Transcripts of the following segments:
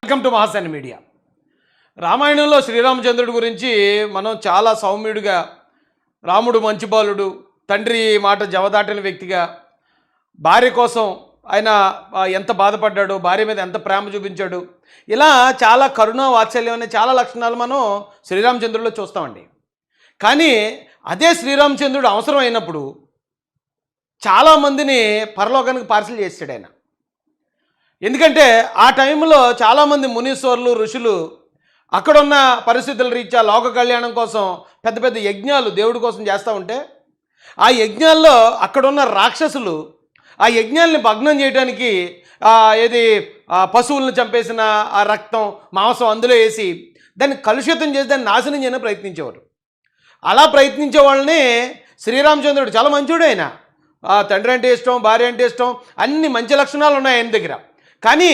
Welcome to Mahasena media. రామాయణంలో శ్రీరామచంద్రుడి గురించి మనం చాలా సౌమ్యుడిగా, రాముడు మంచి బాలుడు, తండ్రి మాట జవదాటిన వ్యక్తిగా, భార్య కోసం ఆయన ఎంత బాధపడ్డాడు, భార్య మీద ఎంత ప్రేమ చూపించాడు, ఇలా చాలా కరుణ వాత్సల్యం అనే చాలా లక్షణాలు మనం శ్రీరామచంద్రుడిలో చూస్తామండి. కానీ అదే శ్రీరామచంద్రుడు అవసరం అయినప్పుడు చాలామందిని పరలోకానికి పార్సిల్ చేసాడు ఆయన. ఎందుకంటే ఆ టైంలో చాలామంది మునీశ్వరులు, ఋషులు అక్కడున్న పరిస్థితుల రీత్యా లోక కళ్యాణం కోసం పెద్ద పెద్ద యజ్ఞాలు దేవుడి కోసం చేస్తూ ఉంటే, ఆ యజ్ఞాల్లో అక్కడున్న రాక్షసులు ఆ యజ్ఞాల్ని భగ్నం చేయడానికి పశువులను చంపేసిన ఆ రక్తం, మాంసం అందులో వేసి దాన్ని కలుషితం చేసి దాన్ని నాశనం చేయడానికి ప్రయత్నించేవారు. అలా ప్రయత్నించే వాళ్ళని శ్రీరామచంద్రుడు చాలా మంచోడు. ఆయన తండ్రి అంటే ఇష్టం, భార్య అంటే ఇష్టం, అన్ని మంచి లక్షణాలు ఉన్నాయి ఆయన దగ్గర. కానీ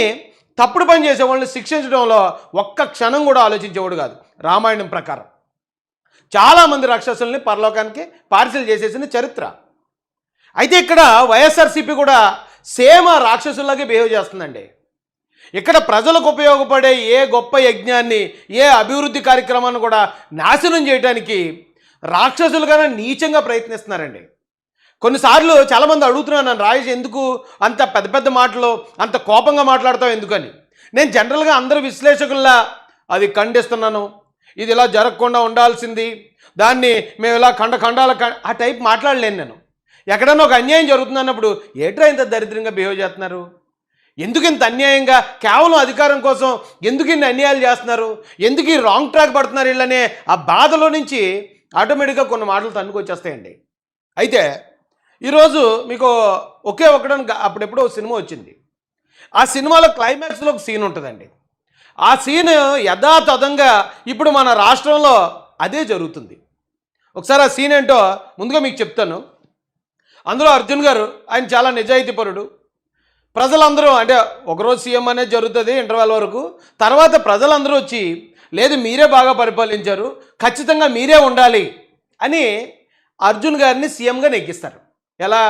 తప్పుడు పని చేసే వాళ్ళని శిక్షించడంలో ఒక్క క్షణం కూడా ఆలోచించేవాడు కాదు. రామాయణం ప్రకారం చాలామంది రాక్షసుల్ని పరలోకానికి పార్సిల్ చేసేసిన చరిత్ర. అయితే ఇక్కడ వైఎస్ఆర్సీపీ కూడా సేమ్ ఆ రాక్షసుల్లాగే బిహేవ్ చేస్తుందండి. ఇక్కడ ప్రజలకు ఉపయోగపడే ఏ గొప్ప యజ్ఞాన్ని, ఏ అభివృద్ధి కార్యక్రమాన్ని కూడా నాశనం చేయడానికి రాక్షసులుగానే నీచంగా ప్రయత్నిస్తున్నారండి. కొన్నిసార్లు చాలామంది అడుగుతున్నాను, నన్ను రాయేష్ ఎందుకు అంత పెద్ద పెద్ద మాటలు, అంత కోపంగా మాట్లాడతావు ఎందుకని. నేను జనరల్గా అందరు విశ్లేషకుల్లా అది ఖండిస్తున్నాను, ఇది ఇలా జరగకుండా ఉండాల్సింది, దాన్ని మేము ఇలా ఖండాల ఆ టైప్ మాట్లాడలేను నేను. ఎక్కడన్నా ఒక అన్యాయం జరుగుతుంది అన్నప్పుడు ఏట్రా ఇంత దరిద్రంగా బిహేవ్ చేస్తున్నారు, ఎందుకు ఇంత అన్యాయంగా కేవలం అధికారం కోసం ఎందుకు ఇన్ని అన్యాయాలు చేస్తున్నారు, ఎందుకు ఈ రాంగ్ ట్రాక్ పడుతున్నారు వీళ్ళనే ఆ బాధలో నుంచి ఆటోమేటిక్గా కొన్ని మాటలు తన్నుకొచ్చేస్తాయండి. అయితే ఈరోజు మీకు ఒకటి అప్పుడెప్పుడో సినిమా వచ్చింది. ఆ సినిమాలో క్లైమాక్స్లో ఒక సీన్ ఉంటుందండి. ఆ సీన్ యథాతథంగా ఇప్పుడు మన రాష్ట్రంలో అదే జరుగుతుంది. ఒకసారి ఆ సీన్ ఏంటో ముందుగా మీకు చెప్తాను. అందులో అర్జున్ గారు, ఆయన చాలా నిజాయితీపరుడు. ప్రజలందరూ అంటే ఒకరోజు సీఎం అనేది జరుగుతుంది ఇంటర్వెల్ వరకు, తర్వాత ప్రజలందరూ వచ్చి లేదు మీరే బాగా పరిపాలించారు, ఖచ్చితంగా మీరే ఉండాలి అని అర్జున్ గారిని సీఎంగా నెగ్గిస్తారు. ఎలా?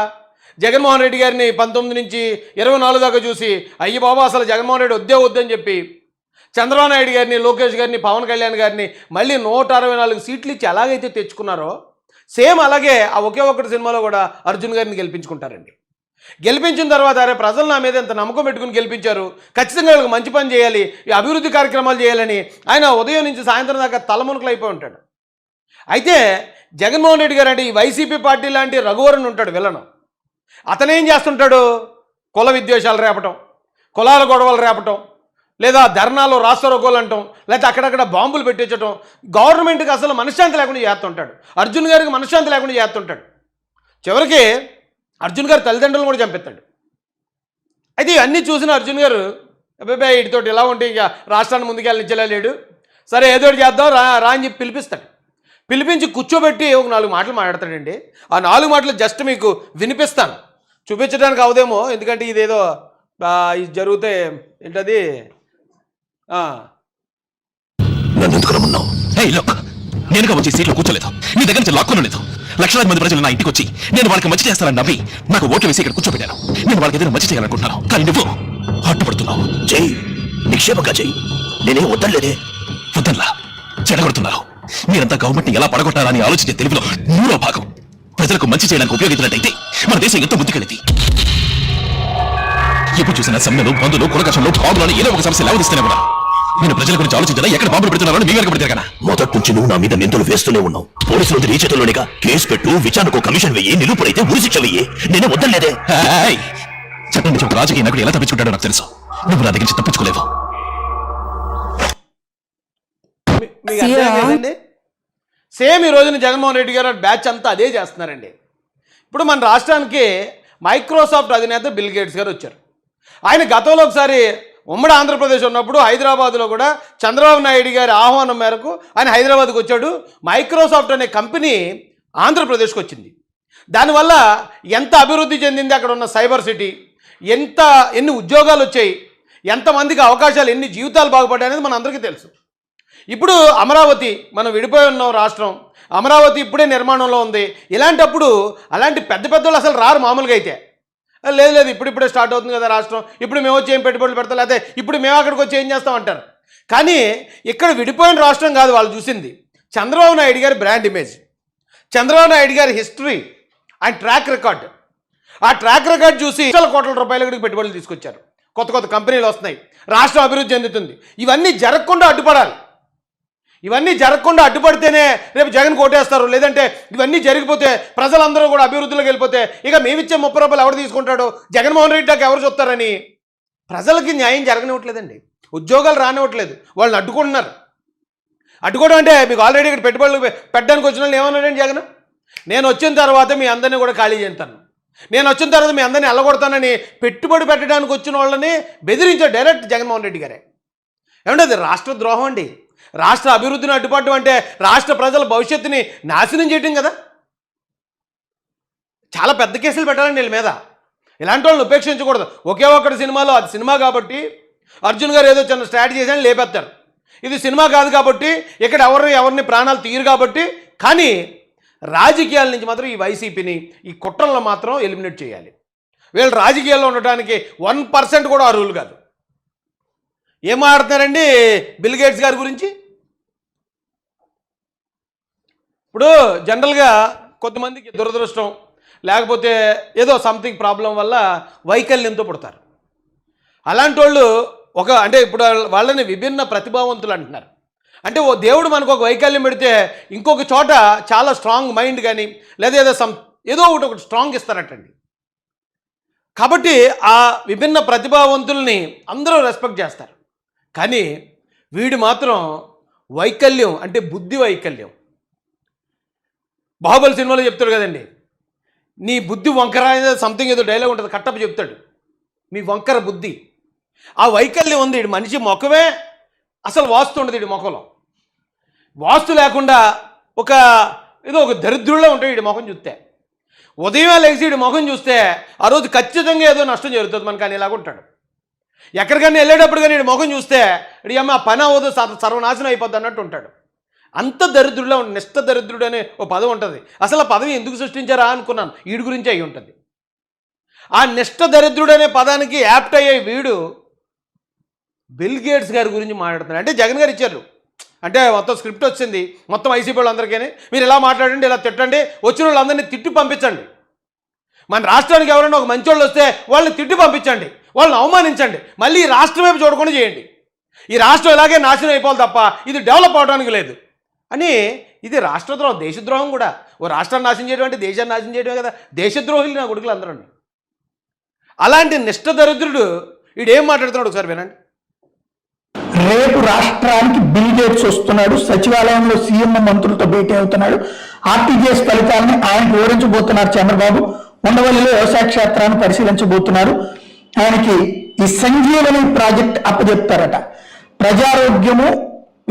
జగన్మోహన్ రెడ్డి గారిని 19 నుంచి 24 దాకా చూసి అయ్యి బాబా అసలు జగన్మోహన్ రెడ్డి వద్దని చెప్పి చంద్రబాబు నాయుడు గారిని, లోకేష్ గారిని, పవన్ కళ్యాణ్ గారిని మళ్ళీ 164 సీట్లు ఇచ్చి ఎలాగైతే తెచ్చుకున్నారో సేమ్ అలాగే ఆ ఒకే ఒక్కటి సినిమాలో కూడా అర్జున్ గారిని గెలిపించుకుంటారండి. గెలిపించిన తర్వాత అరే ప్రజలు నా మీద ఎంత నమ్మకం పెట్టుకుని గెలిపించారు, ఖచ్చితంగా వీళ్ళకి మంచి పని చేయాలి, ఈ అభివృద్ధి కార్యక్రమాలు చేయాలని ఆయన ఉదయం నుంచి సాయంత్రం దాకా తలమునకలు అయిపోయి ఉంటాడు. అయితే జగన్మోహన్ రెడ్డి గారు అంటే ఈ వైసీపీ పార్టీ లాంటి రఘువరన్ ఉంటాడు విలను. అతనేం చేస్తుంటాడు? కుల విద్వేషాలు రేపటం, కులాల గొడవలు రేపటం, లేదా ధర్నాలు రాస్తారోకోలు అంటాం, లేకపోతే అక్కడక్కడ బాంబులు పెట్టించడం, గవర్నమెంట్కి అసలు మనశ్శాంతి లేకుండా చేస్తుంటాడు. అర్జున్ గారికి మనశ్శాంతి లేకుండా చేస్తుంటాడు. చివరికి అర్జున్ గారి తల్లిదండ్రులను కూడా చంపెత్తాడు. అయితే అన్నీ చూసిన అర్జున్ గారు అబ్బాయి వీటితోటి ఇలా ఉంటే ఇక రాష్ట్రాన్ని ముందుకెళ్ళనిచ్చలేడు, సరే ఏదో చేద్దాం రా అని చెప్పి పిలిపిస్తాడు. పిలిపించి కూర్చోబెట్టి ఒక 4 మాటలు మాట్లాడతాడండి. ఆ 4 మాటలు జస్ట్ మీకు వినిపిస్తాను. చూపించడానికి అవదేమో, ఎందుకంటే ఇదేదో ఇది జరిగితే ఏంటది నేను వచ్చి సీట్లో కూర్చోలేదు, నీ దగ్గర నుంచి లాక్కోలేదు. లక్షలాది మంది ప్రజలు నా ఇంటికి వచ్చి నేను వాళ్ళకి మంచి చేస్తానని నవ్వి నాకు ఓట్లు వేసి ఇక్కడ కూర్చోబెట్టాను. నేను వాళ్ళకి ఏదైనా మంచి చేయాలనుకుంటున్నాను, కానీ నువ్వు అడ్డుపడుతున్నావు. చెయ్యి, నిక్షేపంగా చెయ్యి, నేనేం వద్దలేదే. వద్దల్లా చెడగొడుతున్నారు. మీరంతా గవర్నమెంట్ ని ఎలా పడగొట్టాలని ఆలోచించే తెలుగులో 100వ భాగం ప్రజలకు మంచి చేయడానికి ఉపయోగించినట్టయితే మన దేశం ఎంతో ముందుకెళ్ళింది. ఎప్పుడు చూసిన సమ్మెలు, బంధులు, కులకషంలో బాంబులను ఏదో ఒక సమస్య లేవదీస్తూనే ఉన్నా. నేను ప్రజల గురించి ఆలోచించదా ఎక్కడ బాంబులు పెడుతున్నారని మీ వెనక పడితే కదా. మొదటి నుంచి నువ్వు నా మీద నిందలు వేస్తూనే ఉన్నావు. పోలీసులు నీ చేతుల్లోనిగా కేసు పెట్టు, విచారణకు కమిషన్ వెయ్యి, నిరూపణైతే ఉరిశిక్ష వెయ్యి. నేనే వద్దలేదే. చట్టం నుంచి ఒక రాజకీయ నాయకుడు ఎలా తప్పించుకుంటాడో నాకు తెలుసు. నువ్వు నా దగ్గర నుంచి తప్పించుకోలేవు. సేమ్ ఈ రోజున జగన్మోహన్ రెడ్డి గారు బ్యాచ్ అంతా అదే చేస్తున్నారండి. ఇప్పుడు మన రాష్ట్రానికి మైక్రోసాఫ్ట్ అధినేత బిల్ గేట్స్ గారు వచ్చారు. ఆయన గతంలో ఒకసారి ఉమ్మడి ఆంధ్రప్రదేశ్ ఉన్నప్పుడు హైదరాబాద్లో కూడా చంద్రబాబు నాయుడు గారి ఆహ్వానం మేరకు ఆయన హైదరాబాద్కి వచ్చాడు. మైక్రోసాఫ్ట్ అనే కంపెనీ ఆంధ్రప్రదేశ్కి వచ్చింది. దానివల్ల ఎంత అభివృద్ధి చెందింది, అక్కడ ఉన్న సైబర్ సిటీ, ఎన్ని ఉద్యోగాలు వచ్చాయి, ఎంతమందికి అవకాశాలు, ఎన్ని జీవితాలు బాగుపడ్డాయి అనేది మన అందరికీ తెలుసు. ఇప్పుడు అమరావతి, మనం విడిపోయి ఉన్నాం రాష్ట్రం, అమరావతి ఇప్పుడే నిర్మాణంలో ఉంది. ఇలాంటప్పుడు అలాంటి పెద్ద పెద్దలు అసలు రారు మామూలుగా. అయితే లేదు లేదు ఇప్పుడిప్పుడే స్టార్ట్ అవుతుంది కదా రాష్ట్రం, ఇప్పుడు మేము వచ్చి ఏం పెట్టుబడులు పెడతాం, లేకపోతే ఇప్పుడు మేము అక్కడికి వచ్చి ఏం చేస్తాం అంటారు. కానీ ఇక్కడ విడిపోయిన రాష్ట్రం కాదు వాళ్ళు చూసింది, చంద్రబాబు నాయుడు గారి బ్రాండ్ ఇమేజ్, చంద్రబాబు నాయుడు గారి హిస్టరీ, ఆయన ట్రాక్ రికార్డ్. ఆ ట్రాక్ రికార్డ్ చూసి లక్షల కోట్ల రూపాయల పెట్టుబడులు తీసుకొచ్చారు, కొత్త కొత్త కంపెనీలు వస్తున్నాయి, రాష్ట్రం అభివృద్ధి చెందుతుంది. ఇవన్నీ జరగకుండా అడ్డుపడాలి, ఇవన్నీ జరగకుండా అడ్డుపడితేనే రేపు జగన్ కోటేస్తారు. లేదంటే ఇవన్నీ జరిగిపోతే ప్రజలందరూ కూడా అభివృద్ధిలోకి వెళ్ళిపోతే ఇక మేమిచ్చే 30 రూపాయలు ఎవరు తీసుకుంటాడు, జగన్మోహన్ రెడ్డి దాకా ఎవరు చూస్తారని ప్రజలకి న్యాయం జరగనివ్వట్లేదండి, ఉద్యోగాలు రానివ్వట్లేదు, వాళ్ళని అడ్డుకుంటున్నారు. అడ్డుకోవడం అంటే మీకు ఆల్రెడీ ఇక్కడ పెట్టుబడులు పెట్టడానికి వచ్చిన వాళ్ళు ఏమన్నాడండి జగన్, నేను వచ్చిన తర్వాత మీ అందరినీ కూడా ఖాళీ చేస్తాను, నేను వచ్చిన తర్వాత మీ అందరినీ వెళ్ళగొడతానని పెట్టుబడి పెట్టడానికి వచ్చిన వాళ్ళని బెదిరించాడు డైరెక్ట్ జగన్మోహన్ రెడ్డి గారే. ఏమంటే అది రాష్ట్ర ద్రోహం అండి, రాష్ట్ర అభివృద్ధిని అడ్డుపడటం అంటే రాష్ట్ర ప్రజల భవిష్యత్తుని నాశనం చేయటం కదా. చాలా పెద్ద కేసులు పెట్టాలండి వీళ్ళ మీద, ఇలాంటి వాళ్ళని ఉపేక్షించకూడదు. ఒకే ఒక్కటి సినిమాలో, అది సినిమా కాబట్టి అర్జున్ గారు ఏదో చిన్న స్ట్రాటజీ చేసి లేపేస్తారు, ఇది సినిమా కాదు కాబట్టి ఇక్కడ ఎవరిని ప్రాణాలు తీయరు కాబట్టి. కానీ రాజకీయాల నుంచి మాత్రం ఈ వైసీపీని, ఈ కుట్రలను మాత్రం ఎలిమినేట్ చేయాలి. వీళ్ళు రాజకీయాల్లో ఉండటానికి 1% కూడా అర్హులు కాదు. ఏం మాట్లాడుతున్నారండి బిల్ గేట్స్ గారి గురించి? ఇప్పుడు జనరల్గా కొంతమందికి దురదృష్టం లేకపోతే ఏదో సంథింగ్ ప్రాబ్లం వల్ల వైకల్యంతో పుడతారు. అలాంటి వాళ్ళు అంటే ఇప్పుడు వాళ్ళని విభిన్న ప్రతిభావంతులు అంటున్నారు. అంటే ఓ దేవుడు మనకు ఒక వైకల్యం పెడితే ఇంకొక చోట చాలా స్ట్రాంగ్ మైండ్ కానీ లేదా ఏదో ఒకటి స్ట్రాంగ్ ఇస్తారటండి. కాబట్టి ఆ విభిన్న ప్రతిభావంతుల్ని అందరూ రెస్పెక్ట్ చేస్తారు. కానీ వీడు మాత్రం వైకల్యం అంటే బుద్ధి వైకల్యం. బాహుబలి సినిమాలో చెప్తాడు కదండి, నీ బుద్ధి వంకర సంథింగ్ ఏదో డైలాగ్ ఉంటుంది, కట్టప్ప చెప్తాడు, మీ వంకర బుద్ధి. ఆ వైకల్యం ఉంది. వీడు మనిషి ముఖమే అసలు వాస్తు ఉండదు, వీడి ముఖంలో వాస్తు లేకుండా ఏదో ఒక దరిద్రుల్లో ఉంటాడు వీడి ముఖం చూస్తే. ఉదయం లేచి వీడి ముఖం చూస్తే ఆ రోజు ఖచ్చితంగా ఏదో నష్టం జరుగుతుంది మనకు అని ఇలాగ ఉంటాడు. ఎక్కడికైనా వెళ్ళేటప్పుడు కానీ వీడి ముఖం చూస్తే వీడి అమ్మ ఆ పని అవ్వదు, సర్వనాశనం అయిపోద్ది అన్నట్టు ఉంటాడు. అంత దరిద్రుడిలో నిష్ఠ దరిద్రుడు అనే ఓ పదం ఉంటుంది. అసలు ఆ పదవి ఎందుకు సృష్టించారా అనుకున్నాను, వీడి గురించి అయి ఉంటుంది. ఆ నిష్ఠ దరిద్రుడు అనే పదానికి యాప్ట్ అయ్యే వీడు బిల్ గేట్స్ గారి గురించి మాట్లాడుతున్నాడు. అంటే జగన్ గారు ఇచ్చారు, అంటే మొత్తం స్క్రిప్ట్ వచ్చింది, మొత్తం ఐసీపీ వాళ్ళందరికీ మీరు ఇలా మాట్లాడండి, ఇలా తిట్టండి, వచ్చిన వాళ్ళందరినీ తిట్టి పంపించండి. మన రాష్ట్రానికి ఎవరైనా ఒక మంచి వాళ్ళు వస్తే వాళ్ళని తిట్టి పంపించండి, వాళ్ళని అవమానించండి, మళ్ళీ ఈ రాష్ట్రం వైపు చూడకుండా చేయండి. ఈ రాష్ట్రం ఇలాగే నాశనం అయిపోవాలి తప్ప ఇది డెవలప్ అవడానికి లేదు అని. ఇది రాష్ట్రద్రోహం, దేశద్రోహం కూడా. ఓ రాష్ట్రాన్ని నాశనం చేయడం అంటే దేశాన్ని నాశనం చేయడమే కదా. దేశద్రోహులు నా కొడుకులు అందరూ. అలాంటి నిష్ఠ దరిద్రుడు వీడేం మాట్లాడుతున్నాడు ఒకసారి వినండి. రేపు రాష్ట్రానికి బిల్ గేట్స్ వస్తున్నాడు, సచివాలయంలో సీఎం మంత్రులతో భేటీ అవుతున్నాడు, ఆర్టీజీఎస్ ఫలితాలని ఆయన వివరించబోతున్నారు చంద్రబాబు, ఉండవల్లిలో వ్యవసాయ క్షేత్రాన్ని పరిశీలించబోతున్నారు. ఆయనకి ఈ సంజీవని ప్రాజెక్ట్ అప్పచెప్తారట. ప్రజారోగ్యము,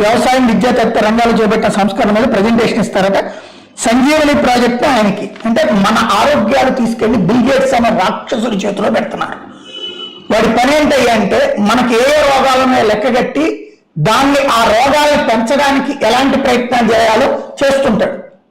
వ్యవసాయం, విద్యా తదితర రంగాలు చేపట్టిన సంస్కరణ మీద ప్రజెంటేషన్ ఇస్తారట. సంజీవని ప్రాజెక్ట్ ఆయనకి అంటే మన ఆరోగ్యాలు తీసుకెళ్లి బిల్ గేట్స్ అనే రాక్షసుడి చేతిలో పెడుతున్నారు. వాడి పని ఏంటయ్యా అంటే మనకి ఏ రోగాలను లెక్కగట్టి దాన్ని ఆ రోగాలను పెంచడానికి ఎలాంటి ప్రయత్నాలు చేయాలో చేస్తుంటాడు.